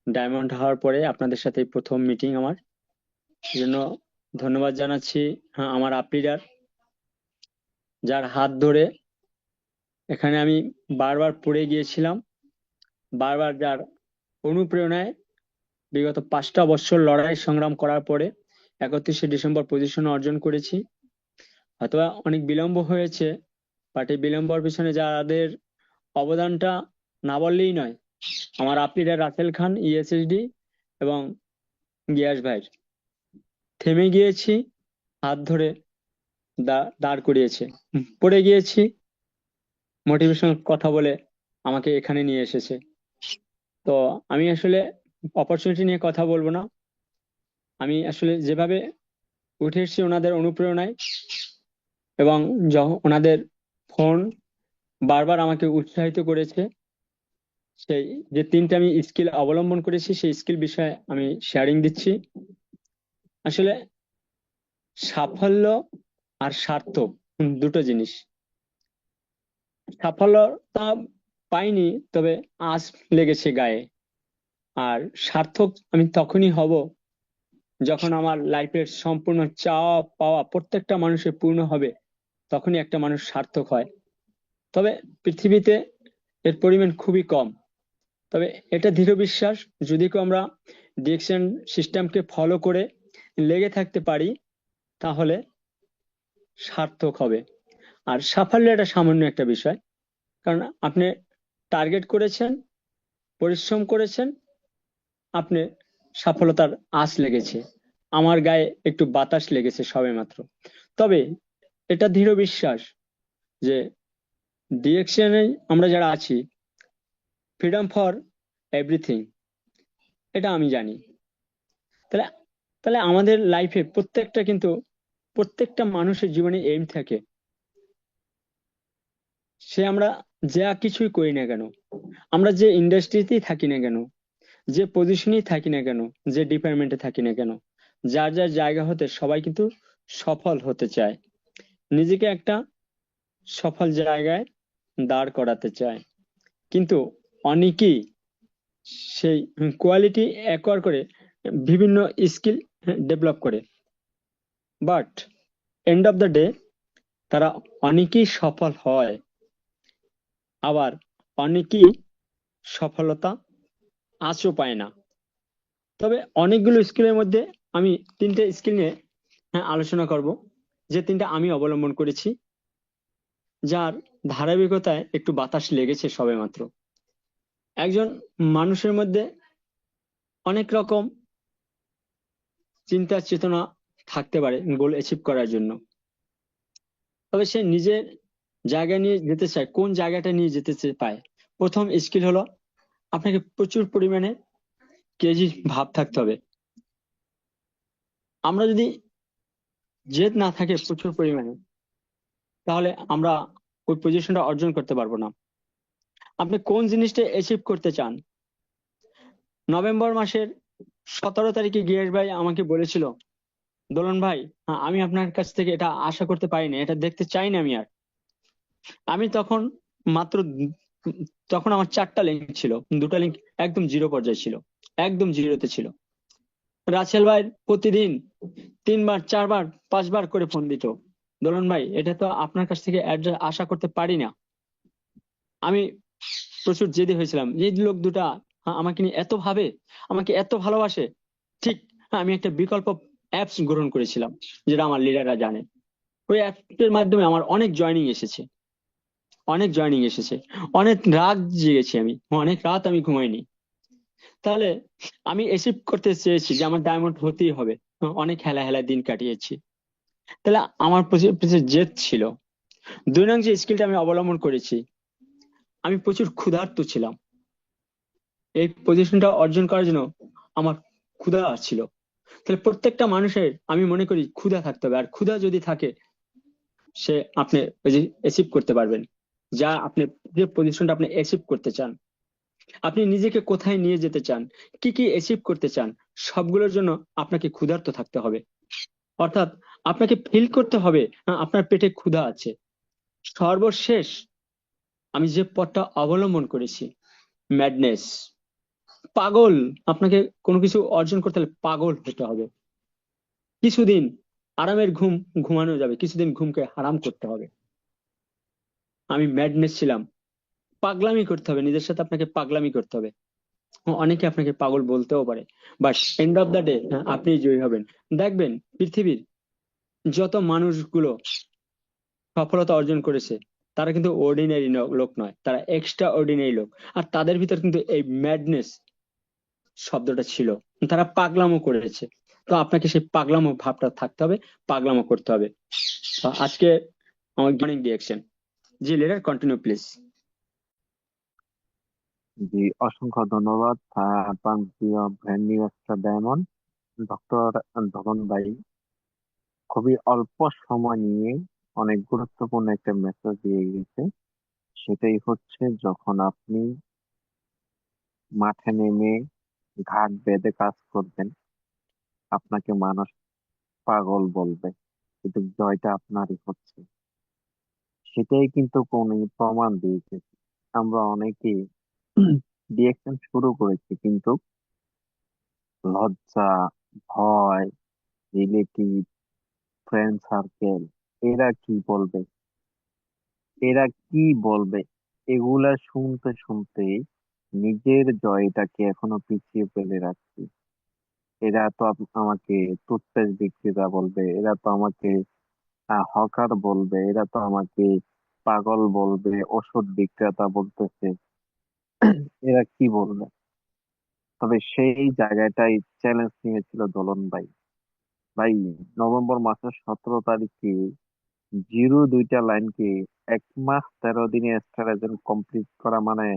Diamond হওয়ার পরে আপনাদের সাথে এই প্রথম মিটিং আমার। জন্য ধন্যবাদ জানাচ্ছি আমার আপ লিডার, যার হাত ধরে এখানে আমি বারবার পড়ে গিয়েছিলাম, বারবার যার অনুপ্রেরণায় বিগত 5টা বছর লড়াই সংগ্রাম করার পরে 31শে ডিসেম্বর পজিশন অর্জন করেছি। হয়তোবা অনেক বিলম্ব হয়েছে, বাট এই বিলম্বর পিছনে যাদের অবদানটা না বললেই নয়, আমার আপ লিডার রাসেল খান ইএসএসডি এবং গিয়াস ভাইয়ের। থেমে গিয়েছি, হাত ধরে দাঁড় করিয়েছে। পড়ে গিয়েছি, মোটিভেশনাল কথা বলে আমাকে এখানে নিয়ে এসেছে। তো আমি আসলে অপরচুনিটি নিয়ে কথা বলবো না, আমি আসলে যেভাবে উঠে এসেছি ওনাদের অনুপ্রেরণায়, এবং ওনাদের ফোন বারবার আমাকে উৎসাহিত করেছে। সেই যে 3টে আমি স্কিল অবলম্বন করেছি সেই স্কিল বিষয়ে আমি শেয়ারিং দিচ্ছি। আসলে সাফল্য আর সার্থক দুটো জিনিস। সাফল্যতা পাইনি, তবে আঁচ লেগেছে গায়ে। আর সার্থক আমি তখনই হব যখন আমার লাইফের সম্পূর্ণ চাওয়া পাওয়া প্রত্যেকটা মানুষের পূর্ণ হবে, তখনই একটা মানুষ সার্থক হয়। তবে পৃথিবীতে এর পরিমাণ খুবই কম। তবে এটা দৃঢ় বিশ্বাস, যদি কেউ আমরা ডিরেকশন সিস্টেমকে ফলো করে লেগে থাকতে পারি, তাহলে সার্থক হবে। আর সাফল্য এটা সামান্য একটা বিষয়, কারণ আপনি টার্গেট করেছেন, পরিশ্রম করেছেন, আপনি সফলতার আঁচ লেগেছে। আমার গায়ে একটু বাতাস লেগেছে সবেমাত্র। তবে এটা দৃঢ় বিশ্বাস যে ডিরেকশনে আমরা যারা আছি, ফ্রিডম ফর এভরিথিং, এটা আমি জানি। তাহলে তাহলে আমাদের লাইফে প্রত্যেকটা মানুষের জীবনে এইম থাকে। সে আমরা যা কিছুই করি না কেন, আমরা যে ইন্ডাস্ট্রিতেই থাকি না কেন, যে পজিশনেই থাকি না কেন, যে ডিপার্টমেন্টে থাকি না কেন, যার যার জায়গা হতে সবাই কিন্তু সফল হতে চায়, নিজেকে একটা সফল জায়গায় দাঁড় করাতে চায়। কিন্তু অনেকেই সেই কোয়ালিটি অ্যাকোয়ার করে বিভিন্ন স্কিল ডেভেলপ করে, but end of the day তারা অনেকেই সফল হয়, আবার অনেকেই সফলতা আঁচও পায় না। তবে অনেকগুলো স্কিলের মধ্যে আমি 3টে স্কিল নিয়ে আলোচনা করব, যে 3টা আমি অবলম্বন করেছি, যার ধারাবাহিকতায় একটু বাতাস লেগেছে সবেমাত্র। একজন মানুষের মধ্যে অনেক রকম চিন্তা চেতনা থাকতে পারে গোল অ্যাচিভ করার জন্য। তবে সে নিজের জায়গা নিয়ে যেতে চায়, কোন জায়গাটা নিয়ে যেতে পায়। প্রথম স্কিল হলো আপনাকে প্রচুর পরিমাণে কেজি ভাব থাকতে হবে। আমরা যদি জেদ না থাকে প্রচুর পরিমাণে, তাহলে আমরা ওই পজিশনটা অর্জন করতে পারবো না। আপনি কোন জিনিসটা অ্যাচিভ করতে চান। নভেম্বর মাসের 17 তারিখে গিয়াস ভাই আমাকে বলেছিল, দোলন ভাই, আমি আপনার কাছ থেকে এটা আশা করতে পারিনি, এটা দেখতে চাই না আমি আর। আমি তখন মাত্র তখন আমার 4টা লিঙ্ক ছিল, 2টা লিঙ্ক একদম জিরো পর্যায়ে ছিল, একদম জিরোতে ছিল। রাসেল ভাই প্রতিদিন 3বার 4বার 5বার করে ফোন দিত, দোলন ভাই এটা তো আপনার কাছ থেকে আশা করতে পারি না। আমি প্রচুর জেদি হয়েছিলাম, যে লোক দুটা আমাকে নিয়ে এত ভাবে, আমাকে এত ভালোবাসে। ঠিক, আমি একটা বিকল্প অ্যাপস গ্রহণ করেছিলাম, যেটা আমার লিডাররা জানে। ওই অ্যাপসের মাধ্যমে আমার অনেক জয়েনিং এসেছে, অনেক জয়েনিং এসেছে, অনেক রাত জেগেছি আমি, অনেক রাত আমি ঘুমাইনি। তাহলে আমি অ্যাচিভ করতে চেয়েছি যে আমার ডায়মন্ড হতেই হবে। অনেক হেলা হেলা দিন কাটিয়েছি। তাহলে আমার পিছনে জেদ ছিল। 2 নং যে স্কিলটা আমি অবলম্বন করেছি, আমি প্রচুর ক্ষুধার্ত ছিলাম। এই পজিশনটা অর্জন করার জন্য আমার ক্ষুধা ছিল। তাহলে প্রত্যেকটা মানুষের আমি মনে করি ক্ষুধা থাকতে হবে, আর ক্ষুধা যদি থাকে, সে আপনি ওই যে অ্যাচিভ করতে পারবেন যা আপনি, যে পজিশনটা আপনি অ্যাচিভ করতে চান। আপনি নিজেকে কোথায় নিয়ে যেতে চান, কি কি অ্যাচিভ করতে চান, সবগুলোর জন্য আপনাকে ক্ষুধার্ত থাকতে হবে। অর্থাৎ আপনাকে ফিল করতে হবে আপনার পেটে ক্ষুধা আছে। সর্বশেষ আমি যে পথটা অবলম্বন করেছি, ম্যাডনেস, পাগল। আপনাকে কোনো কিছু অর্জন করতে হলে পাগল হতে হবে। কিছুদিন আরামের ঘুম ঘুমানো যাবে, কিছুদিন ঘুমকে হারাম করতে হবে। আমি ম্যাডনেস ছিলাম, পাগলামি করতে হবে, নিজের সাথে আপনাকে পাগলামি করতে হবে। অনেকে আপনাকে পাগল বলতেও পারে, but end of the day আপনি জয়ী হবেন। দেখবেন পৃথিবীর যত মানুষগুলো সফলতা অর্জন করেছে তারা কিন্তু অর্ডিনারি লোক নয়, তারা এক্সট্রা অর্ডিনারি লোক। আর তাদের ভিতর কিন্তু এই ম্যাডনেস শব্দটা ছিল, তারা পাগলামো করেছে। তো আপনাকে সেই পাগলামো ভাবটা থাকতে হবে, পাগলামো করতে হবে। তো আজকে আমার মর্নিং রিয়াকশন। জি লিডার, কন্টিনিউ প্লিজ। জি, অসংখ্য ধন্যবাদ প্রান্তীয় ব্র্যান্ড নিউ একটা ডায়মন্ড ডক্টর ধবন ভাই। খুবই অল্প সময় নিয়ে অনেক গুরুত্বপূর্ণ একটা মেসেজ দিয়ে গেছে। সেটাই হচ্ছে, যখন আপনি মাঠে নেমে ঘাট বেঁধে কাজ করবেন, আপনাকে মানুষ পাগল বলবে, কিন্তু জয়টা আপনারই হচ্ছে। সেটাই কিন্তু কোন প্রমাণ দিয়েছে। আমরা অনেকেই রিয়েকশন শুরু করেছি, কিন্তু লজ্জা, ভয়, রিলেটিভ, ফ্রেন্ড সার্কেল, এরা কি বলবে, এরা কি বলবে, এগুলা শুনতে শুনতে নিজের জয়টাকে এখনো পিছিয়ে ফেলে রাখছি। এরা তো আমাকে টুথপেস্ট বিক্রেতা বলবে, এরা তো আমাকে হকার বলবে, এরা তো আমাকে পাগল বলবে, ওষুধ বিক্রেতা বলতেছে, এরা কি বলবে। তবে সেই জায়গাটাই চ্যালেঞ্জ নিয়েছিল দোলন ভাই। ভাই, নভেম্বর মাসের 17 তারিখে জিরো দুইটা লাইনকে 1 মাস 13 দিনে স্ট্রাটেজি কমপ্লিট করা মানে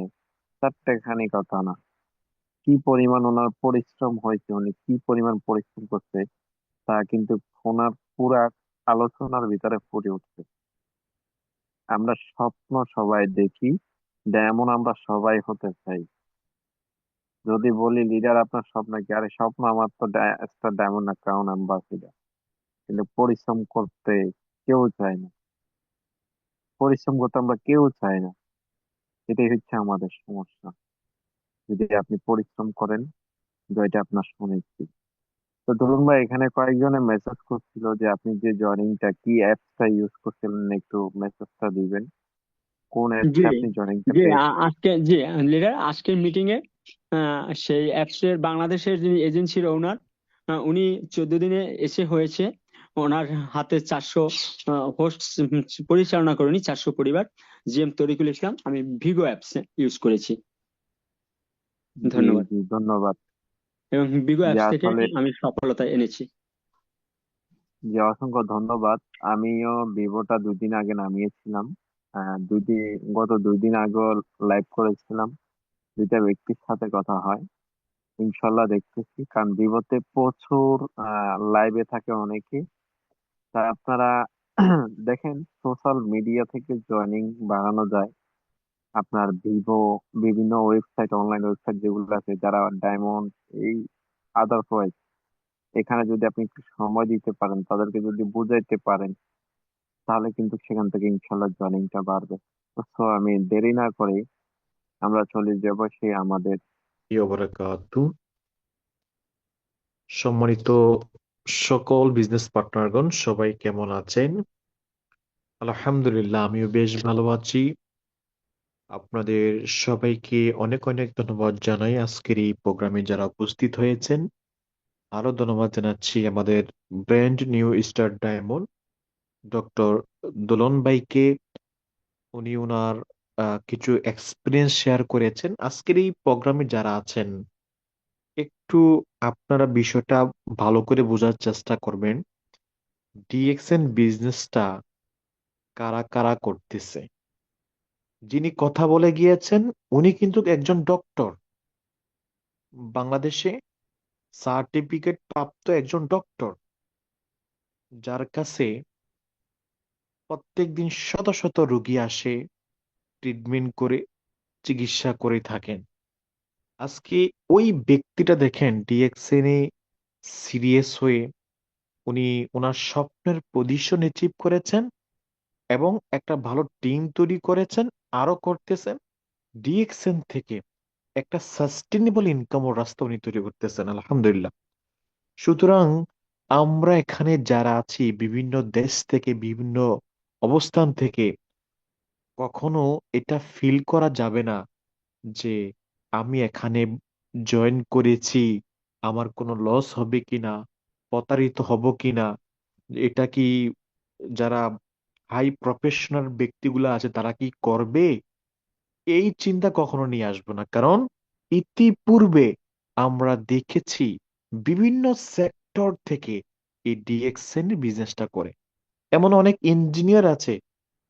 চারটেখানি কথা না। কি পরিমাণ ওনার পরিশ্রম হয়েছে, উনি কি পরিমাণ পরিশ্রম করছে, তা কিন্তু ওনার পুরা আলোচনার ভিতরে ফুটে উঠছে। আমরা স্বপ্ন সবাই দেখি, যেমন আমরা সবাই হতে চাই। যদি বলি লিডার আপনার স্বপ্ন কি, আরে স্বপ্ন আমার তো একটা ডায়মন্ড ক্রাউন অ্যাম্বাসিডার, কিন্তু পরিশ্রম করতে কেউ চায় না। পরিশ্রম করতে আমরা কেউ চাই না। এটাই হচ্ছে আমাদের সমস্যা। যদি আপনি পরিশ্রম করেন, জয়টা আপনার সুনিশ্চিত। তো ধরুন ভাই, এখানে কয়েকজনে মেসেজ করছিল যে আপনি যে জয়নিংটা কি অ্যাপসটা ইউজ করছিলেন, একটু মেসেজটা দিবেন, কোন জি অ্যাপসে আপনি জয়নিংটা জি পেয়েছেন। আজকে জি লিডার, আজকের মিটিং এ সেই অ্যাপস এর বাংলাদেশের যিনি এজেন্সির ওনার, উনি 14 দিনে এসে হয়েছে। ওনার হাতে 400 হোস্ট পরিচালনা করেনি, 400 পরিবার। জিএম তরিকুল ইসলাম, আমি ভিগো অ্যাপস ইউজ করেছি। জি ধন্যবাদ। জি, ধন্যবাদ। এবং বিগো যে অ্যাপস থেকে আসলে, আমি সফলতা এনেছি। যে অসংখ্য ধন্যবাদ। আমিও ভিভোটা 2 দিন আগে নামিয়েছিলাম। গত 2 দিন আগে লাইভ করেছিলাম। দুইটা ব্যক্তির সাথে কথা হয়, ইনশাল্লাহ দেখতেছি, কারণ ভিভোতে প্রচুর লাইভে থাকে অনেকে। তা আপনারা দেখেন, সোশ্যাল মিডিয়া থেকে জয়নিং বাড়ানো যায়। আপনার ভিভো বিভিন্ন ওয়েবসাইট, অনলাইন ওয়েবসাইট যেগুলো আছে, যারা ডায়মন্ড, এই আদার্স, এখানে যদি আপনি একটু সময় দিতে পারেন, তাদেরকে যদি বুঝাইতে পারেন, তাহলে কিন্তু সেখান থেকে ইনশাল্লাহ জয়নিংটা বাড়বে। তো আমি দেরি না করে আমরা চলে যাব সেই আমাদের। ওবরাকাতু। সম্মানিত সকল বিজনেস পার্টনারগণ, সবাই কেমন আছেন? আলহামদুলিল্লাহ, আমিও বেশ ভালো আছি। আপনাদের সবাইকে অনেক অনেক ধন্যবাদ জানাই আজকের এই প্রোগ্রামে যারা উপস্থিত হয়েছেন। আরো ধন্যবাদ জানাচ্ছি আমাদের brand new star diamond doctor Dolon ভাইকে। উনি ওনার কিছু এক্সপিরিয়েন্স শেয়ার করেছেন। আজকের এই প্রোগ্রামে যারা আছেন, একটু আপনারা বিষয়টা ভালো করে বোঝার চেষ্টা করবেন। ডিএক্সএন বিজনেসটা কারা কারা করতেছে। যিনি কথা বলে গিয়েছেন উনি কিন্তু একজন ডক্টর, বাংলাদেশে সার্টিফিকেট প্রাপ্ত একজন ডক্টর, যার কাছে প্রত্যেকদিন শত শত রোগী আসে, ট্রিটমেন্ট করে, চিকিৎসা করে থাকেন। আজকে ওই ব্যক্তিটা দেখেন ডিএক্সএন এ সিরিয়াস হয়ে উনি ওনার স্বপ্নের পজিশন অ্যাচিভ করেছেন এবং একটা ভালো টিম তৈরি করেছেন, আরো করতেছেন। ডিএক্সএন থেকে একটা সাস্টেনেবল ইনকামের রাস্তা উনি তৈরি করতেছেন, আলহামদুলিল্লাহ। সুতরাং আমরা এখানে যারা আছি বিভিন্ন দেশ থেকে, বিভিন্ন অবস্থান থেকে, কখনো এটা ফিল করা যাবে না যে আমি এখানে জয়েন করেছি, আমার কোনো লস হবে কিনা, প্রতারিত হব কিনা, এটা কি যারা হাই প্রফেশনাল ব্যক্তিগুলো আছে তারা কি করবে, এই চিন্তা কখনো নিয়ে আসবো না। কারণ ইতিপূর্বে আমরা দেখেছি বিভিন্ন সেক্টর থেকে এই ডিএক্সএন বিজনেসটা করে। এমন অনেক ইঞ্জিনিয়ার আছে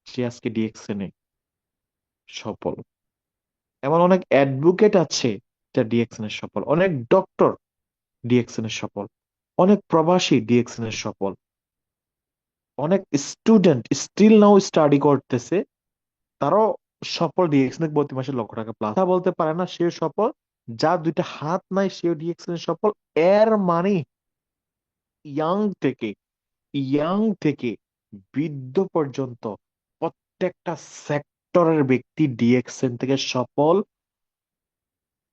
সে আজকে ডিএক্সএন এ সফল। এমন অনেক অ্যাডভোকেট আছে যা ডিএক্সএন এর সফল, অনেক ডক্টর ডিএক্সএন এর সফল, অনেক প্রবাসী ডিএক্সএন এর সফল, অনেক স্টুডেন্ট স্টিল নাও স্টাডি করতেছে, তারাও সফল। ডিএক্সএন এ প্রতি মাসে লক্ষ টাকা প্লাস। কথা বলতে পারে না সেও সফল, যার দুইটা হাত নাই সেও ডিএক্সএন এর সফল। এর মানে ইয়াং থেকে ইয়াং থেকে বৃদ্ধ পর্যন্ত প্রত্যেকটা সেক্টরের ব্যক্তি ডিএক্সএন থেকে সফল।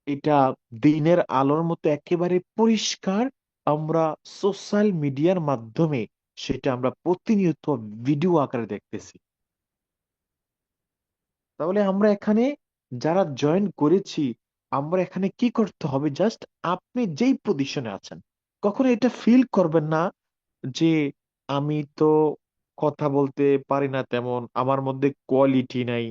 এটা দিনের আলোর মতো একেবারে পরিষ্কার। আমরা সোশ্যাল মিডিয়ার মাধ্যমে সেটা আমরা প্রতিনিয়ত ভিডিও আকারে দেখতেছি। তাহলে আমরা এখানে যারা জয়েন করেছি, আমরা এখানে কি করতে হবে? জাস্ট আপনি যেই পজিশনে আছেন, কখনো এটা ফিল করবেন না যে আমি তো কথা বলতে পারি না, তেমন আমার মধ্যে কোয়ালিটি নাই,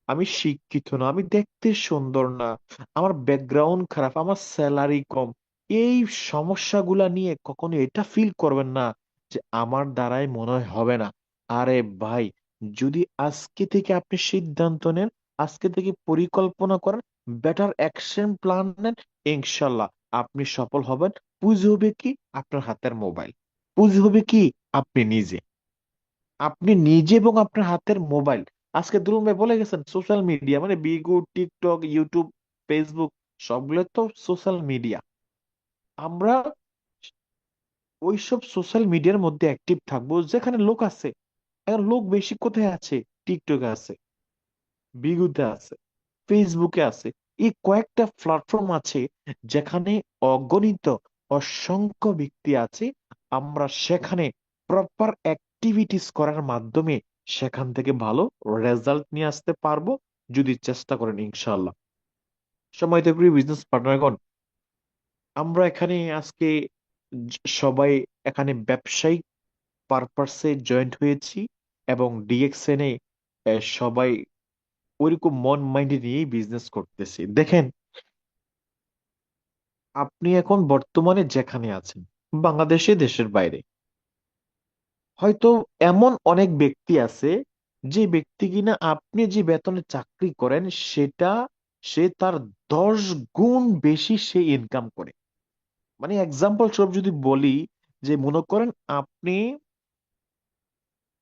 আমি শিক্ষিত না, আমি দেখতে সুন্দর না, আমার ব্যাকগ্রাউন্ড খারাপ, আমার স্যালারি কম। এই সমস্যাগুলা নিয়ে কখনো এটা ফিল করবেন না যে আমার দ্বারাই মনে হয় হবে না। আরে ভাই, যদি আজকে থেকে আপনি সিদ্ধান্ত নেন, আজকে থেকে পরিকল্পনা করেন, বেটার অ্যাকশন প্ল্যান নেন, ইনশাল্লাহ আপনি সফল হবেন। পুঁজি হবে কি? আপনার হাতের মোবাইল। পুঁজি হবে কি? আপনি নিজে। আপনি নিজে এবং আপনার হাতের মোবাইল। আজকে দুলুম ভাই বলে গেছেন সোশ্যাল মিডিয়া মানে বিগু, টিকটক, ইউটিউব, ফেসবুক, সবগুলো তো সোশ্যাল মিডিয়া। আমরা ওইসব সোশ্যাল মিডিয়ার মধ্যে অ্যাক্টিভ থাকবো যেখানে লোক আছে। এখন লোক বেশি কোথায় আছে? টিকটকে আছে, বিগুতে আছে, ফেসবুকে আছে। এই কয়েকটা প্ল্যাটফর্ম আছে যেখানে অগণিত অসংখ্য ব্যক্তি আছে। আমরা সেখানে প্রপার অ্যাক্টিভিটিস করার মাধ্যমে সেখান থেকে ভালো রেজাল্ট নিয়ে আসতে পারবো যদি চেষ্টা করেন, ইনশাআল্লাহ। সময়তে প্রিয় বিজনেস পার্টনারগণ, আমরা এখানে আজকে সবাই এখানে ব্যবসায়িক পারপাসে জয়েন্ট হয়েছি এবং ডিএক্সএন এ সবাই ওইরকম মন মাইন্ডে নিয়েই বিজনেস করতেছি। দেখেন, আপনি এখন বর্তমানে যেখানে আছেন, বাংলাদেশে, দেশের বাইরে, হয়তো এমন অনেক ব্যক্তি আছে যে ব্যক্তি কিনা আপনি যে বেতনে চাকরি করেন সেটা সে তার 10 গুণ বেশি সে ইনকাম করে। মানে এক্সাম্পল স্বরূপ যদি বলি, যে মনে করেন আপনি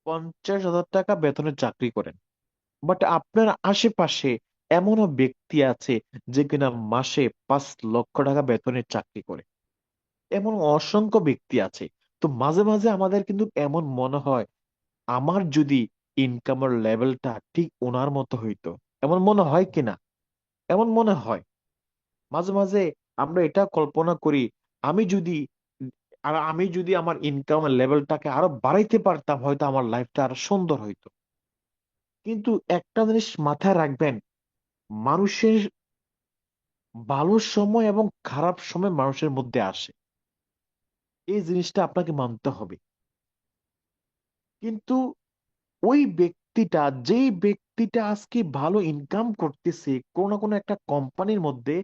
50,000 টাকা বেতনে চাকরি করেন, বাট আপনার আশেপাশে এমনও ব্যক্তি আছে যে কিনা মাসে 5 লক্ষ টাকা বেতনে চাকরি করে। এমন অসংখ্য ব্যক্তি আছে। তো মাঝে মাঝে আমাদের কিন্তু এমন মনে হয়, আমার যদি ইনকামের লেভেলটা ঠিক ওনার মতো হইতো, এমন মনে হয় কিনা? এমন মনে হয় মাঝে মাঝে। আমরা এটা কল্পনা করি, আমি যদি আমি যদি আমার ইনকামের লেভেলটাকে আরো বাড়াইতে পারতাম, হয়তো আমার লাইফটা আরো সুন্দর হইতো। কিন্তু একটা জিনিস মাথায় রাখবেন, মানুষের ভালো সময় এবং খারাপ সময় মানুষের মধ্যে আসে, এই জিনিসটা আপনাকে মানতে হবে। কিন্তু ওই ব্যক্তিটা, যেই ব্যক্তিটা আজকে ভালো ইনকাম করতেছে কোনো না কোনো একটা কোম্পানির মধ্যে,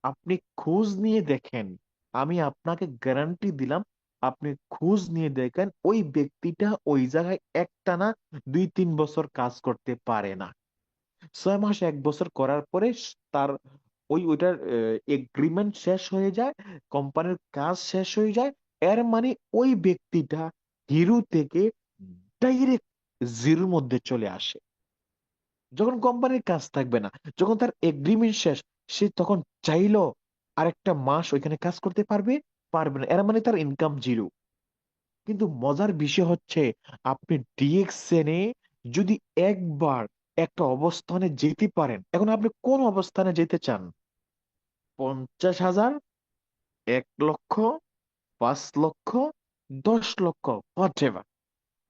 আপনি খোঁজ নিয়ে দেখেন, আমি আপনাকে গ্যারান্টি দিলাম, আপনি খোঁজ নিয়ে দেখেন ওই ব্যক্তিটা ওই জায়গায় একটানা 2-3 বছর কাজ করতে পারে না। 6 মাস 1 বছর করার পরে তার ওইটার এগ্রিমেন্ট শেষ হয়ে যায়, কোম্পানির কাজ শেষ হয়ে যায়। এর মানে ওই ব্যক্তিটা হিরো থেকে ডাইরেক্ট জিরোর মধ্যে চলে আসে। যখন কোম্পানির কাজ থাকবে না, যখন তার এগ্রিমেন্ট শেষ, সে তখন চাইলো আরেকটা মাস ওইখানে কাজ করতে পারবে? পারবে না। এর মানে তার ইনকাম জিরো। কিন্তু মজার বিষয় হচ্ছে, আপনি ডিএক্সএন এ যদি একবার একটা অবস্থানে যেতে পারেন, এখন আপনি কোন অবস্থানে যেতে চান? 50,000, 1 লক্ষ, 5 লক্ষ, 10 লক্ষ, whatever।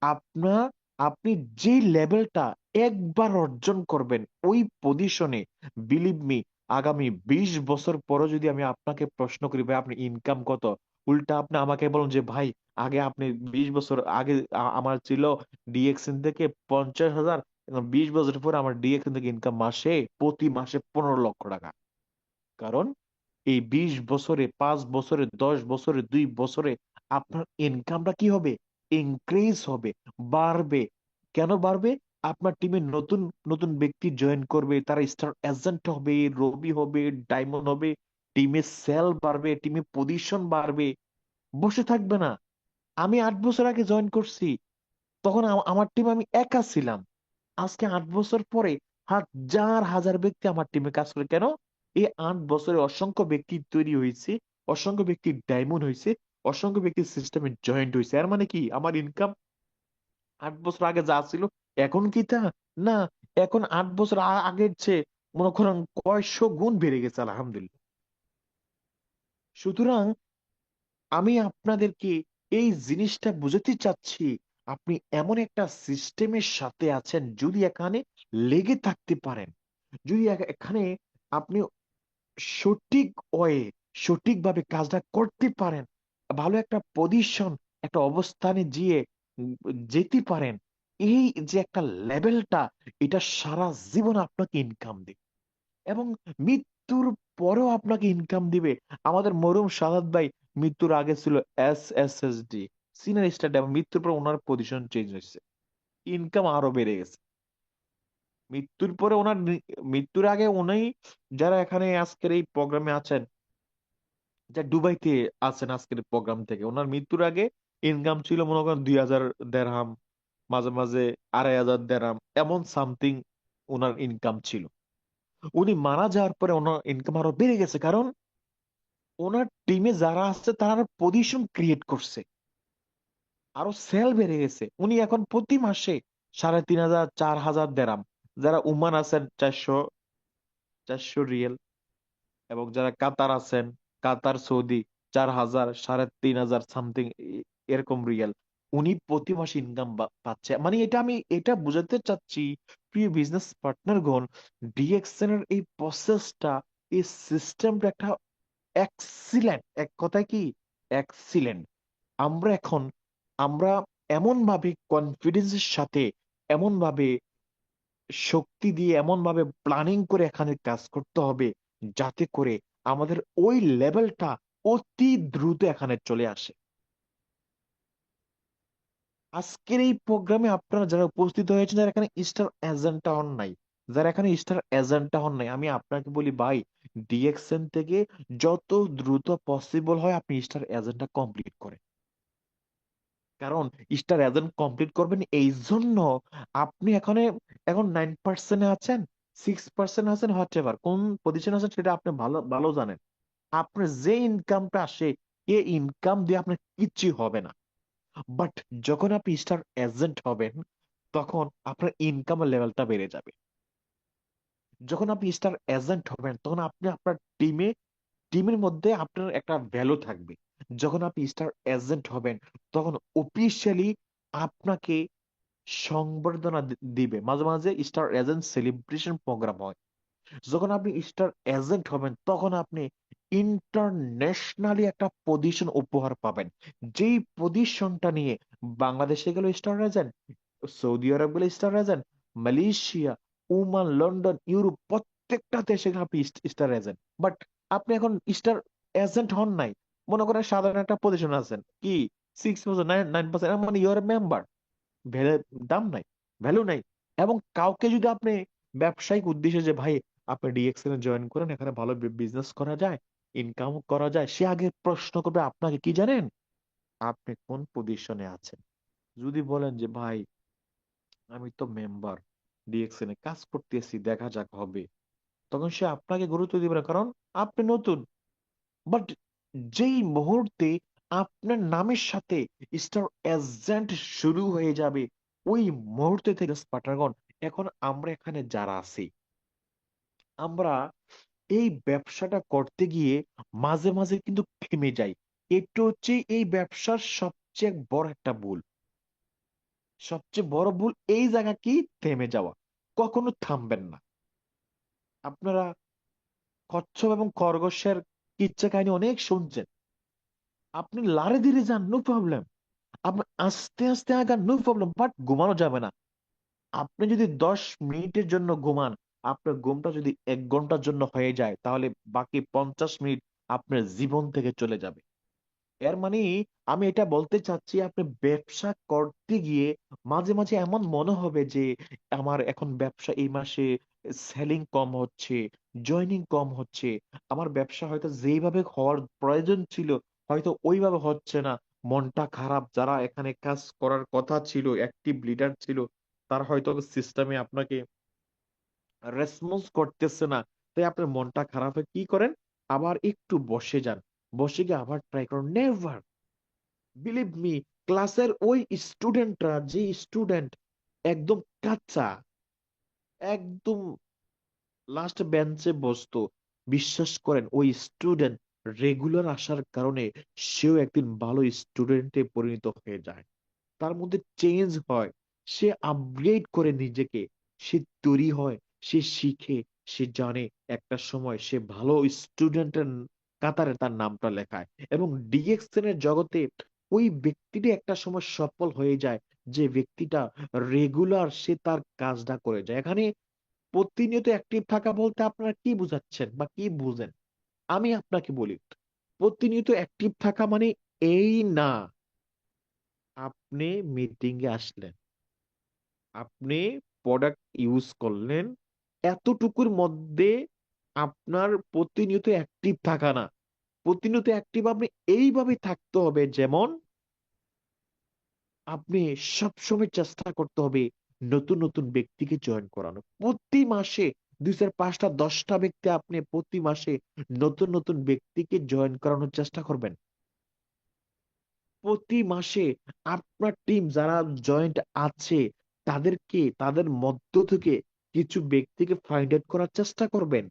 আপনার আপনি যে লেভেলটা একবার অর্জন করবেন ওই পজিশনে, বিলিভ মি, আগামী 20 বছর পরে যদি আমি আপনাকে প্রশ্ন করি ভাই আপনি ইনকাম কত, উল্টা আপনি আমাকে বলুন যে ভাই আগে আপনি 20 বছর আগে আমার ছিল ডিএক্সএন থেকে 50,000, 20 বছর পরে আমার ডিএক্সএন থেকে ইনকাম প্রতি মাসে 15 লক্ষ টাকা। কারণ এই 20 বছরে, 5 বছরে, 10 বছরে, 2 বছরে আপনার ইনকামটা কি হবে? ইনক্রিজ হবে, বাড়বে। কেন বাড়বে? আপনার টিমে নতুন নতুন ব্যক্তি জয়েন করবে, তারা স্টার এজেন্ট হবে, রবি হবে, ডায়মন্ড হবে, টিমে সেল বাড়বে, টিমে পজিশন বাড়বে। বসে থাকবে না। আমি 8 বছর আগে জয়েন করছি, তখন আমার টিম আমি একা ছিলাম। আজকে 8 বছর পরে হাজার হাজার ব্যক্তি আমার টিমে কাজ করে। কেন? এই 8 বছরে অসংখ্য ব্যক্তি তৈরি হয়েছে, অসংখ্য ব্যক্তি ডায়মন্ড হয়েছে, অসংখ্য ব্যক্তি সিস্টেমে জয়েন্ট হয়েছে। এর মানে কি আমার ইনকাম 8 বছর আগে যা ছিল এখন কি তা? না, এখন 8 বছর আগের চেয়ে মনে করেন কয়শো গুণ বেড়ে গেছে, আলহামদুলিল্লাহ। সুতরাং আমি আপনাদেরকে এই জিনিসটা বুঝাতে চাচ্ছি, আপনি এমন একটা সিস্টেমের সাথে আছেন, যদি এখানে লেগে থাকতে পারেন, যদি এখানে আপনি সঠিক ওয়ে, সঠিকভাবে কাজটা করতে পারেন, ভালো একটা পজিশন, একটা অবস্থানে গিয়ে উম, যেতে পারেন, এই যে একটা লেভেলটা, এটা সারা জীবন আপনাকে ইনকাম দেবে এবং মৃত্যুর পরেও আপনাকে ইনকাম দিবে। আমাদের মরহুম সাদাত ভাই মৃত্যুর আগে ছিল SSSD, সিনিয়র স্টার, মৃত্যুর পর ওনার পজিশন চেঞ্জ হয়েছে, ইনকাম আরো বেড়ে গেছে। মৃত্যুর পরে মৃত্যুর আগে উনি, যারা এখানে আজকের এই প্রোগ্রামে আছেন, যা দুবাইতে আছেন আজকের প্রোগ্রাম থেকে, ওনার মৃত্যুর আগে ইনকাম ছিল মনে করেন 2,000 দেরহাম, মাঝে মাঝে 2,500 দেরহাম, এমন সামথিং ওনার ইনকাম ছিল। উনি মারা যাওয়ার পরে ওনার ইনকাম আরো বেড়ে গেছে, কারণ ওনার টিমে যারা আছে তারা পজিশন ক্রিয়েট করছে, আরো সেল বেড়ে গেছে। উনি এখন প্রতি মাসে 3,500, 4,000 দেরাম, যারা উমান আছেন 400 400 রিয়েল, এবং যারা কাতার আছেন, কাতার, সৌদি, 4,000, 3,500 সামথিং এরকম রিয়েল, উনি প্রতি মাসে ইনকাম পাচ্ছে। মানে এটা আমি এটা বোঝাতে চাচ্ছি, প্রিয় বিজনেস পার্টনারগণ, ডিএক্সএন এর এই প্রসেসটা, এই সিস্টেমটা একটা এক্সিলেন্ট, এক কথায় কি এক্সিলেন্ট। আমরা এখন আমরা এমন ভাবে কনফিডেন্সের সাথে, এমন ভাবে শক্তি দিয়ে, এমন ভাবে প্ল্যানিং করে এখানে কাজ করতে হবে, যাতে করে আমাদের ওই লেভেলটা অতি দ্রুত এখানে চলে আসে। আজকের এই প্রোগ্রামে আপনারা যারা উপস্থিত হয়েছেন, যারা এখানে স্টার এজেন্টটা হন নাই, যারা এখানে স্টার এজেন্টটা হন নাই, আমি আপনাকে বলি ভাই, ডিএক্সএন থেকে যত দ্রুত পসিবল হয় আপনি স্টার এজেন্টটা কমপ্লিট করেন। কারণ স্টার এজেন্ট কমপ্লিট করবেন এই জন্য, আপনি এখানে এখন 9% আছেন, 6% আছেন, হোয়াট এভার কোন পজিশন আছেন সেটা আপনি ভালো ভালো জানেন। আপনার যে ইনকামটা আসে, এই ইনকাম দিয়ে আপনার কিচ্ছু হবে না। বাট যখন আপনি স্টার এজেন্ট হবেন, তখন আপনার ইনকামের লেভেলটা বেড়ে যাবে। যখন আপনি স্টার এজেন্ট হবেন, তখন আপনি আপনার টিমের মধ্যে আপনার একটা ভ্যালু থাকবে। যখন আপনি স্টার এজেন্ট হবেন, তখন অফিসিয়ালি আপনাকে সংবর্ধনা দিবে। মাঝে মাঝে স্টার এজেন্ট সেলিব্রেশন প্রোগ্রাম হয়। যখন আপনি স্টার এজেন্ট হবেন, তখন আপনি ইন্টারন্যাশনালি একটা পজিশন উপহার পাবেন। যেই পজিশনটা নিয়ে বাংলাদেশে গেল স্টার এজেন্ট, সৌদি আরব গেলে star agent, Malaysia, Oman, London, Europe, প্রত্যেকটা দেশে গেলে আপনি স্টার এজেন্ট। বাট আপনি এখন স্টার এজেন্ট হন নাই, মনে করেন সাধারণ একটা পজিশন আছেন, কি 6%, 9%, মানে ইউর মেম্বার, দাম নাই, ভ্যালু নাই। এবং কাউকে যদি আপনি ব্যবসায়িক উদ্দেশ্যে যে ভাই আপনি ডিএক্সএল এ জয়েন করেন, এখানে ভালো বিজনেস করা যায়, ইনকাম করা যায়, সে আগে প্রশ্ন করবে আপনাকে কি জানেন, আপনি কোন পজিশনে আছেন। যদি বলেন যে ভাই আমি তো মেম্বার, ডিএক্সএল এ কাজ করতেছি, দেখা যাক হবে, তখন সে আপনাকে গুরুত্ব দিবে না, কারণ আপনি নতুন। বাট যেই মুহূর্তে আপনার নামের সাথে স্টার এজেন্ট শুরু হয়ে যাবে, ওই মুহূর্তে থেকে স্পার্টাগন, এখন আমরা এখানে যারা আছি, আমরা এই ব্যবসাটা করতে গিয়ে মাঝে মাঝে কিন্তু থেমে যায়। এটা হচ্ছে এই ব্যবসার সবচেয়ে বড় একটা ভুল। সবচেয়ে বড় ভুল এই জায়গা কি, থেমে যাওয়া। কখনো থামবেন না। আপনারা কচ্ছপ এবং খরগোশের কিচ্ছা কাহিনী অনেক শুনছেন। আপনি লারে ধীরে যান, নো প্রবলেম। আপনি আস্তে আস্তে আগান, নো প্রবলেম, বাট ঘুমানো যাবে না। আপনি যদি 10 মিনিটের জন্য ঘুমান, আপনার ঘুমটা যদি 1 ঘন্টার জন্য হয়ে যায়, তাহলে বাকি 50 মিনিট আপনার জীবন থেকে চলে যাবে। এর মানে আমি এটা বলতে চাচ্ছি, আপনি ব্যবসা করতে গিয়ে মাঝে মাঝে এমন মনে হবে যে আমার এখন ব্যবসা এই মাসে সেলিং কম হচ্ছে, জয়েনিং কম হচ্ছে, আমার ব্যবসা হয়তো যেইভাবে হওয়ার প্রয়োজন ছিল হয়তো ওইভাবে হচ্ছে না। মনটা খারাপ। যারা এখানে কাজ করার কথা ছিল, অ্যাক্টিভ লিডার ছিল, তারা হয়তো সিস্টেমে আপনাকে রেসপন্স করতেছে না। তাই আপনার মনটা খারাপ হয়, কি করেন, আবার একটু বসে যান। বসে গিয়ে আবার ট্রাই করুন। নেভার, বিলিভ মি, ক্লাসের ওই স্টুডেন্টরা, যে স্টুডেন্ট একদম কাঁচা, একদম লাস্ট বেঞ্চে বসতো, বিশ্বাস করেন ওই স্টুডেন্ট রেগুলার আসার কারণে সেও একদিন ভালো স্টুডেন্টে পরিণত হয়ে যায়। তার মধ্যে চেঞ্জ হয়, সে আপগ্রেড করে নিজেকে, সে তৈরি হয়, সে শিখে, সে জানে একটা সময় সে ভালো স্টুডেন্টের কাতারে তার নামটা লেখায়। এবং ডিএক্সএন এর জগতে ওই ব্যক্তিটি একটা সময় সফল হয়ে যায়, যে ব্যক্তিটা রেগুলার সে তার কাজটা করে যায়। এখানে প্রতিনিয়ত অ্যাক্টিভ থাকা বলতে আপনারা কি বুঝাচ্ছেন বা কি বুঝেন? আমি আপনাকে বলি, প্রতিনিয়ত অ্যাক্টিভ থাকা মানে এই না আপনি মিটিং এ আসলেন, আপনি প্রোডাক্ট ইউজ করলেন, এতটুকুর মধ্যে আপনার প্রতিনিয়ত অ্যাক্টিভ থাকা না। প্রতিনিয়ত অ্যাক্টিভ আপনি এইভাবে থাকতে হবে, যেমন আপনি সবসময় চেষ্টা করতে হবে নতুন নতুন ব্যক্তিকে জয়েন করানো। প্রতি মাসে 2 4 5টা 10টা ব্যক্তি আপনি প্রতি মাসে নতুন নতুন ব্যক্তিকে জয়েন করানোর চেষ্টা করবেন। প্রতি মাসে আপনার টিম যারা জয়েন্ট আছে তাদেরকে, তাদের মধ্য থেকে কিছু ব্যক্তিকে ফাইন্ড আউট করার চেষ্টা করবেন,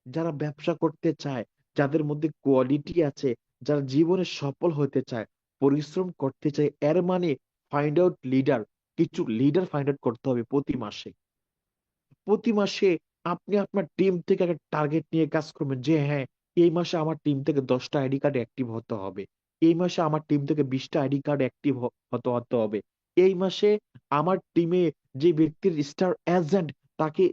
যারা ব্যবসা করতে চায়, যাদের মধ্যে কোয়ালিটি আছে, যারা জীবনে সফল হতে চায়, পরিশ্রম করতে চায়। এর মানে ফাইন্ড আউট লিডার, কিছু লিডার ফাইন্ড আউট করতে হবে প্রতি মাসে। প্রতি মাসে আপনি আপনার টিম থেকে একটা টার্গেট নিয়ে কাজ করবেন, যে হ্যাঁ, এই মাসে আমার টিম থেকে 10টা আইডি কার্ড অ্যাক্টিভ হতে হবে, এই মাসে আমার টিম থেকে 20টা আইডি কার্ড অ্যাক্টিভ হতে হতে হবে, এই মাসে আমার টিমে যে ব্যক্তির স্টার এজেন্ট, তাকে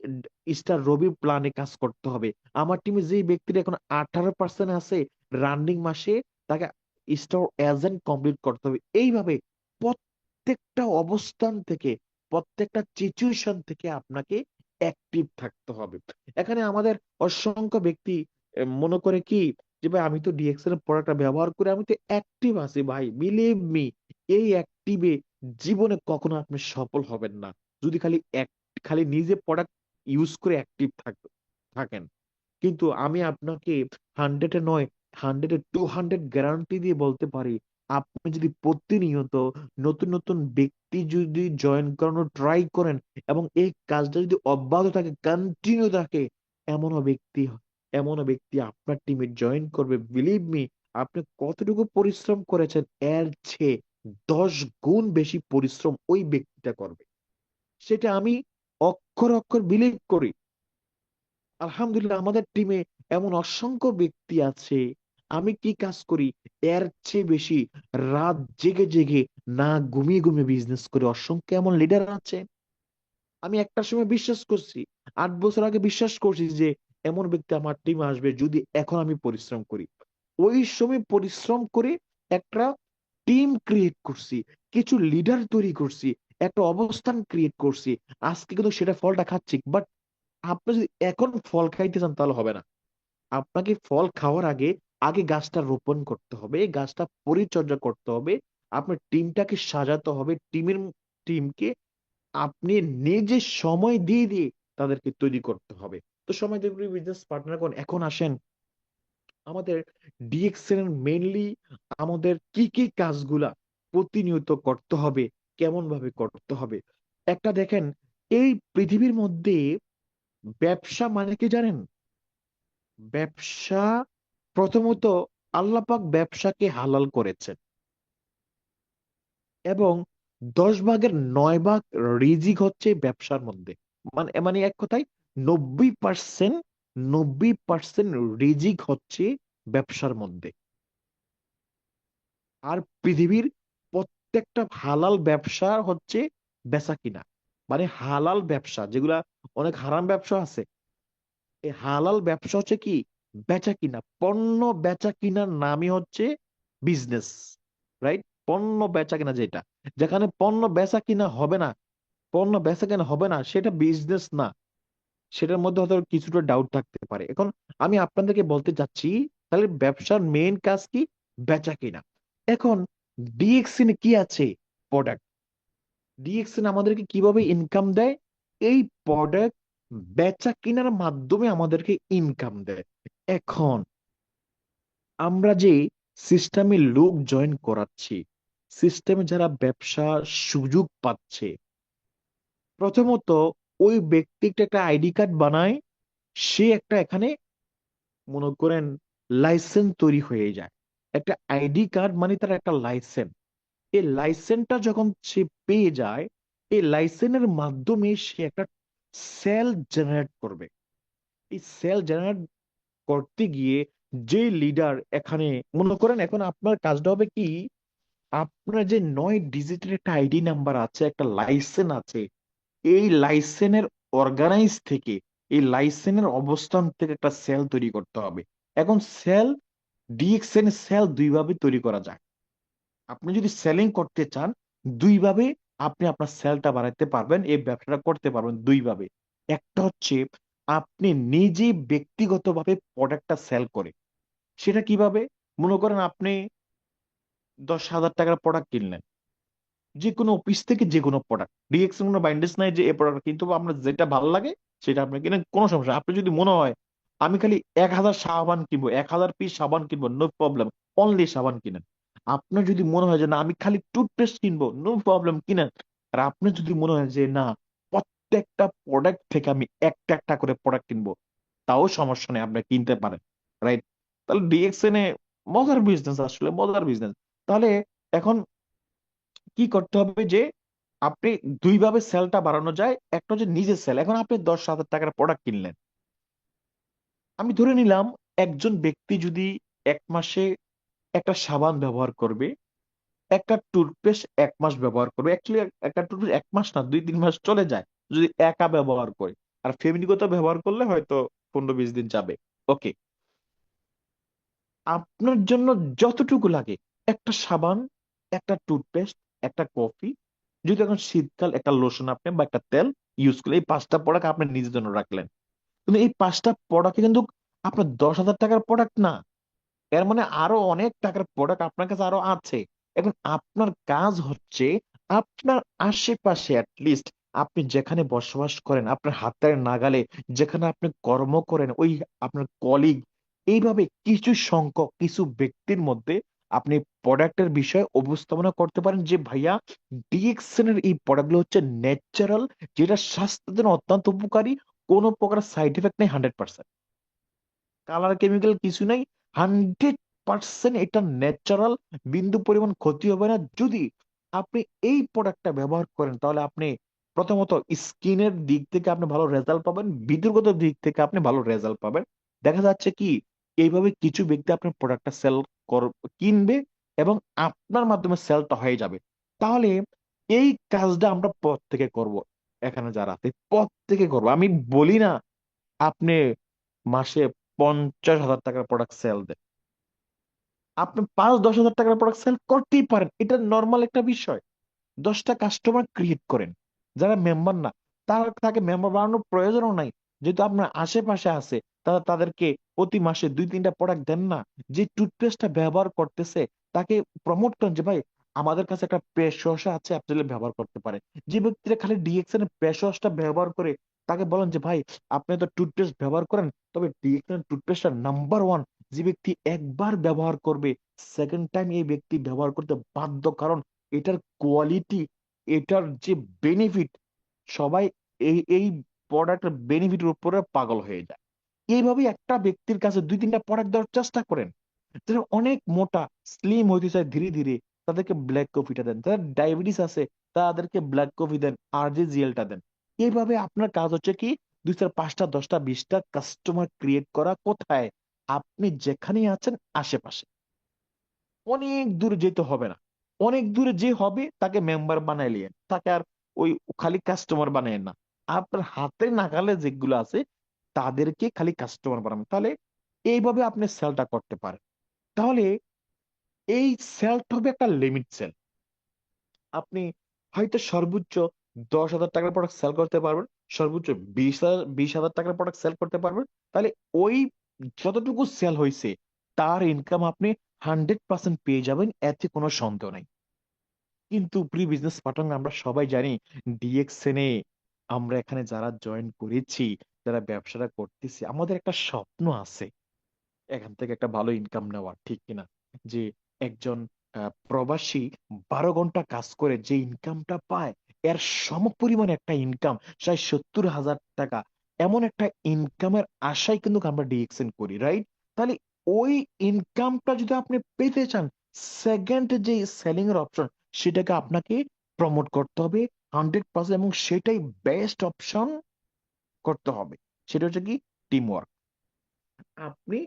স্টার রবি প্ল্যানে কাজ করতে হবে, আমার টিমে যে ব্যক্তির এখন 18% আছে রানিং মাসে, তাকে স্টার এজেন্ট কমপ্লিট করতে হবে। এইভাবে প্রত্যেকটা অবস্থান থেকে, প্রত্যেকটা সিচুয়েশন থেকে আপনাকে অ্যাক্টিভ থাকতে হবে। এখানে আমাদের অসংখ্য ব্যক্তি মনে করে কি, যে ভাই আমি তো ডিএক্সএল এর প্রোডাক্টটা ব্যবহার করে আমি তো অ্যাক্টিভ আছি। ভাই বিলিভ মি, এই অ্যাক্টিভে জীবনে কখনো আপনি সফল হবেন না, যদি খালি নিজে প্রোডাক্ট ইউজ করে অ্যাক্টিভ থাকেন। কিন্তু আমি আপনাকে 100-এ নয়, 100-এ 200 গ্যারান্টি দিয়ে বলতে পারি, আপনি যদি প্রতিনিয়ত নতুন নতুন ব্যক্তি যদি জয়েন করানোর ট্রাই করেন এবং এই কাজটা যদি অব্যাহত থাকে, কন্টিনিউ থাকে, এমনও ব্যক্তি এমনও ব্যক্তি আপনার টিমে জয়েন করবে। বিলিভ মি, আপনি কতটুকু পরিশ্রম করেছেন এর চেয়ে 10 গুণ বেশি পরিশ্রম ওই ব্যক্তিটা করবে। সেটা আমি অক্ষর অক্ষর বিলিভ করি। আলহামদুলিল্লাহ, আমাদের টিমে এমন অসংখ্য ব্যক্তি আছে, আমি কি কাজ করি এর চেয়ে বেশি রাত জেগে জেগে, না ঘুমিয়ে ঘুমিয়ে বিজনেস করে অসংখ্য এমন লিডার আছে। আমি একটা সময় বিশ্বাস করছি, 8 বছর আগে বিশ্বাস করছি যে এমন ব্যক্তি আমার টিমে আসবে যদি এখন আমি পরিশ্রম করি। ওই সময় পরিশ্রম করে একটা টিম ক্রিয়েট করছি, কিছু লিডার তৈরি করছি, একটা অবস্থান ক্রিয়েট করছি। আজকে কিন্তু সেটা ফলটা খাচ্ছি। বাট আপনি যদি এখন ফল খাইতে চান তাহলে হবে না। আপনাকে ফল খাওয়ার আগে আগে গাছটা রোপণ করতে হবে, গাছটা পরিচর্যা করতে হবে, আপনার টিমটাকে সাজাতে হবে, টিমকে আপনি নিজে সময় দিয়ে দিয়ে তাদেরকে তৈরি করতে হবে। তো সময় দিয়ে বিজনেস পার্টনার কোন, এখন আসেন আমাদের ডিএক্সএল এর মেইনলি আমাদের কি কি কাজগুলা প্রতিনিয়ত করতে হবে, কেমন ভাবে করতে হবে। একটা দেখেন, এই পৃথিবীর মধ্যে ব্যবসা মানে কি জানেন? ব্যবসা প্রথমত আল্লাহ পাক ব্যবসাকে হালাল করেছেন এবং 10 ভাগের 9 ভাগ রিজিক হচ্ছে ব্যবসার মধ্যে। মানে মানে এক কথায় 90%, 90% রিজিক হচ্ছে ব্যবসার মধ্যে। আর পৃথিবীর প্রত্যেকটা হালাল ব্যবসা হচ্ছে বেচা কিনা। মানে হালাল ব্যবসা যেগুলা, অনেক হারাম ব্যবসা আছে, এই হালাল ব্যবসা হচ্ছে কি বেচা কিনা, পণ্য বেচা কিনার নামই হচ্ছে বিজনেস, রাইট? পণ্য বেচা কিনা যেটা, যেখানে পণ্য বেচা কিনা হবে না, পণ্য বেচা কেনা হবে না, সেটা বিজনেস না। সেটার মধ্যে হয়তো কিছুটা ডাউট থাকতে পারে। এখন আমি আপনাদেরকে বলতে চাচ্ছি, তাহলে ব্যবসার মেইন কাজ কি? বেচা কিনা। এখন ডিএক্সএন কি আছে? প্রোডাক্ট। ডিএক্সএন আমাদেরকে কিভাবে ইনকাম দেয়? এই প্রোডাক্ট বেচা কিনার মাধ্যমে আমাদেরকে ইনকাম দেয়। এখন আমরা যে সিস্টেমে লোক জয়েন করাচ্ছি, সিস্টেমে যারা ব্যবসা সুযোগ পাচ্ছে, প্রথমত ওই ব্যক্তিটা একটা আইডি কার্ড বানায়, সে একটা এখানে মনে করেন লাইসেন্স তৈরি হয়ে যায়। একটা আইডি কার্ড মানে তার একটা লাইসেন্স। এই লাইসেন্সটা যখন সে পেয়ে যায়, এই লাইসেন্সের মাধ্যমে সে একটা সেল জেনারেট করবে। এই সেল জেনারেট করতে গিয়ে যে লিডার এখানে মনে করেন, এখন আপনার কাজটা হবে কি, আপনার যে 9 ডিজিটের একটা আইডি নাম্বার আছে, একটা লাইসেন্স আছে, এই লাইসেন্সের অর্গানাইজ থেকে, এই লাইসেন্সের অবস্থান থেকে একটা সেল তৈরি করতে হবে। এখন সেল, ডিএক্সএন সেল দুইভাবে তৈরি করা যায়। আপনি যদি সেলিং করতে চান, দুইভাবে আপনি আপনার সেলটা বাড়াতে পারবেন, এই ব্যবসাটা করতে পারবেন দুইভাবে। একটা হচ্ছে আপনি নিজে ব্যক্তিগতভাবে প্রোডাক্টটা সেল করে। সেটা কিভাবে? মনে করেন আপনি 10,000 টাকার প্রোডাক্ট কিনলেন, যে কোনো অফিস থেকে যে কোনো প্রোডাক্ট, ডিএক্সএন কোনো বাইন্ডেজ নাই যে এই প্রোডাক্ট, কিন্তু আপনার যেটা ভালো লাগে সেটা আপনি কিনেন, কোনো সমস্যা নেই। আপনি যদি মনে হয় আমি খালি 1,000 সাবান কিনবো, 1,000 পিস সাবান কিনবো, নো প্রবলেম, অনলি সাবান কিনেন। আপনার যদি মনে হয় যে না আমি খালি টুথপেস্ট কিনবো, নো প্রবলেম কিনেন। আর আপনার যদি মনে হয় যে না প্রত্যেকটা প্রোডাক্ট থেকে আমি একটা একটা করে প্রোডাক্ট কিনবো, তাও সমস্যা নেই, আপনি কিনতে পারেন, রাইট? তাহলে ডিএক্সএন এ মজার বিজনেস, আসলে মজার বিজনেস। তাহলে এখন কি করতে হবে যে আপনি দুইভাবে সেলটা বাড়ানো যায়। একটা হচ্ছে নিজের সেল। এখন আপনি 10,000 টাকার প্রোডাক্ট কিনলেন, আমি ধরে নিলাম একজন ব্যক্তি যদি 1 মাসে একটা সাবান ব্যবহার করবে, একটা টুথপেস্ট 1 মাস ব্যবহার করবে। অ্যাকচুয়ালি একটা টুথপেস্ট 1 মাস না, 2-3 মাস চলে যায় যদি একা ব্যবহার করে। আর ফ্যামিলিগত ব্যবহার করলে হয়তো 15-20 দিন যাবে। ওকে, আপনার জন্য যতটুকু লাগে, একটা সাবান, একটা টুথপেস্ট, একটা কফি, যদি এখন শীতকাল একটা লোশন আপনি বা একটা তেল ইউজ করলে, এই 5টা প্রোডাক্ট আপনি নিজের জন্য রাখলেন। কিন্তু এই 5টা প্রোডাক্ট কিন্তু আপনার 10,000 টাকার প্রোডাক্ট না, এর মানে আরো অনেক টাকার প্রোডাক্ট আপনার কাছে আরো আছে। এখন আপনার কাজ হচ্ছে আপনার আশেপাশে লিস্ট, আপনি যেখানে বসবাস করেন, আপনার হাতের নাগালে যেখানে আপনি কর্ম করেন, ওই আপনার কলিগ, এইভাবে কিছু সংখ্যক কিছু ব্যক্তির মধ্যে আপনি প্রোডাক্টের বিষয়ে উপস্থাপনা করতে পারেন যে ভাইয়া ডিএক্সএন এর এই প্রোডাক্টগুলো হচ্ছে ন্যাচারাল, যেটা স্বাস্থ্যের জন্য অত্যন্ত উপকারী, কোনো প্রকার সাইড এফেক্ট নেই, 100% কালার কেমিক্যাল কিছু নাই, 100% এটা ন্যাচারাল, বিন্দু পরিমাণ ক্ষতি হবে না। যদি আপনি এই প্রোডাক্টটা ব্যবহার করেন, তাহলে আপনি প্রথমত স্কিনের দিক থেকে আপনি ভালো রেজাল্ট পাবেন, বিদ্যুৎগত দিক থেকে আপনি ভালো রেজাল্ট পাবেন। দেখা যাচ্ছে কি এইভাবে কিছু ব্যক্তি আপনার প্রোডাক্টটা সেল কিনবে এবং আপনার মাধ্যমে সেলটা হয়ে যাবে। তাহলে এই কাজটা আমরা প্রত্যেকে করব, এখানে যারা আছে প্রত্যেকে করবো। আমি বলি না আপনি মাসে 50,000 টাকার প্রোডাক্ট সেল দেন, আপনি 5-10 হাজার টাকার প্রোডাক্ট সেল করতেই পারেন, এটা নর্মাল একটা বিষয়। 10টা কাস্টমার ক্রিয়েট করেন, যারা মেম্বার না, তাকে মেম্বার বানানোর প্রয়োজনও নাই। যেহেতু আপনার আশেপাশে আছে, তারা তাদেরকে প্রতি মাসে 2-3টা প্রোডাক্ট দেন না। যে টুথপেস্টটা ব্যবহার করতেছে তাকে প্রমোট করেন যে ভাই আমাদের কাছে একটা ফেস ওয়াশ আছে, আপনি চাইলে ব্যবহার করতে পারেন। যে ব্যক্তিরা খালি ডিএক্সএন এর ফেস ওয়াশটা ব্যবহার করে, তাকে বলেন যে ভাই আপনি তো টুথপেস্ট ব্যবহার করেন, তবে ডিএক্সএন টুথপেস্টটা নাম্বার 1। যে ব্যক্তি একবার ব্যবহার করবে, সেকেন্ড টাইম এই ব্যক্তি ব্যবহার করতে বাধ্য, কারণ এটার কোয়ালিটি, এটার যে বেনিফিট, সবাই এই এই প্রোডাক্টের বেনিফিটের উপরে পাগল হয়ে যায়। এইভাবে একটা ব্যক্তির কাছে 2-3টা প্রোডাক্ট দেওয়ার চেষ্টা করেন। যারা অনেক মোটা স্লিম হইতে চায় ধীরে ধীরে, তাদেরকে ব্ল্যাক কফিটা দেন। যারা ডায়াবেটিস আছে তাদেরকে ব্ল্যাক কফি দেন, আরজিজিএলটা দেন। এইভাবে আপনার কাজ হচ্ছে কি, 2 4 5টা 10টা 20টা কাস্টমার ক্রিয়েট করা। কোথায়? আপনি যেখানে আছেন আশেপাশে। অনেক দূরে যেতে হবে না। অনেক দূরে যে হবে তাকে মেম্বার বানাইলেন, তাকে আর ওই খালি কাস্টমার বানায় না। আপনার হাতের নাগালে যেগুলো আছে তাদেরকে খালি কাস্টমার বানাবেন। তাহলে এইভাবে আপনি সেলটা করতে পারেন। তাহলে এই সেলটা হবে একটা লিমিট সেল। আপনি হয়তো সর্বোচ্চ 10,000 টাকার প্রোডাক্ট সেল করতে পারবেন, সর্বোচ্চ 20,000 টাকার প্রোডাক্ট সেল করতে পারবেন। তাহলে ওই যতটুকু সেল হয়েছে তার ইনকাম আপনি 100% পেয়ে যাবেন, এতে কোনো সন্দেহ নাই। কিন্তু প্রিয় বিজনেস পার্টনার, আমরা সবাই জানি ডিএক্সএন আমরা এখানে যারা জয়েন করেছি, যারা ব্যবসাটা করতেছি, আমাদের একটা স্বপ্ন আছে এখান থেকে একটা ভালো ইনকাম নেওয়ার, ঠিক কিনা? যে একজন প্রবাসী 12 ঘন্টা কাজ করে যে ইনকামটা পায়, এর সমপরিমাণ একটা ইনকাম, 70,000 টাকা, এমন একটা ইনকামের আশায় কিন্তু আমরা ডিএক্সএন করি, রাইট? তাহলে ওই ইনকামটা যদি আপনি পেতে চান, সেকেন্ড যে সেলিং এর অপশন, সেটাকে আপনাকে প্রমোট করতে হবে 100%, এবং সেটাই বেস্ট অপশন করতে হবে। সেটা হচ্ছে কি? Team work. আপনি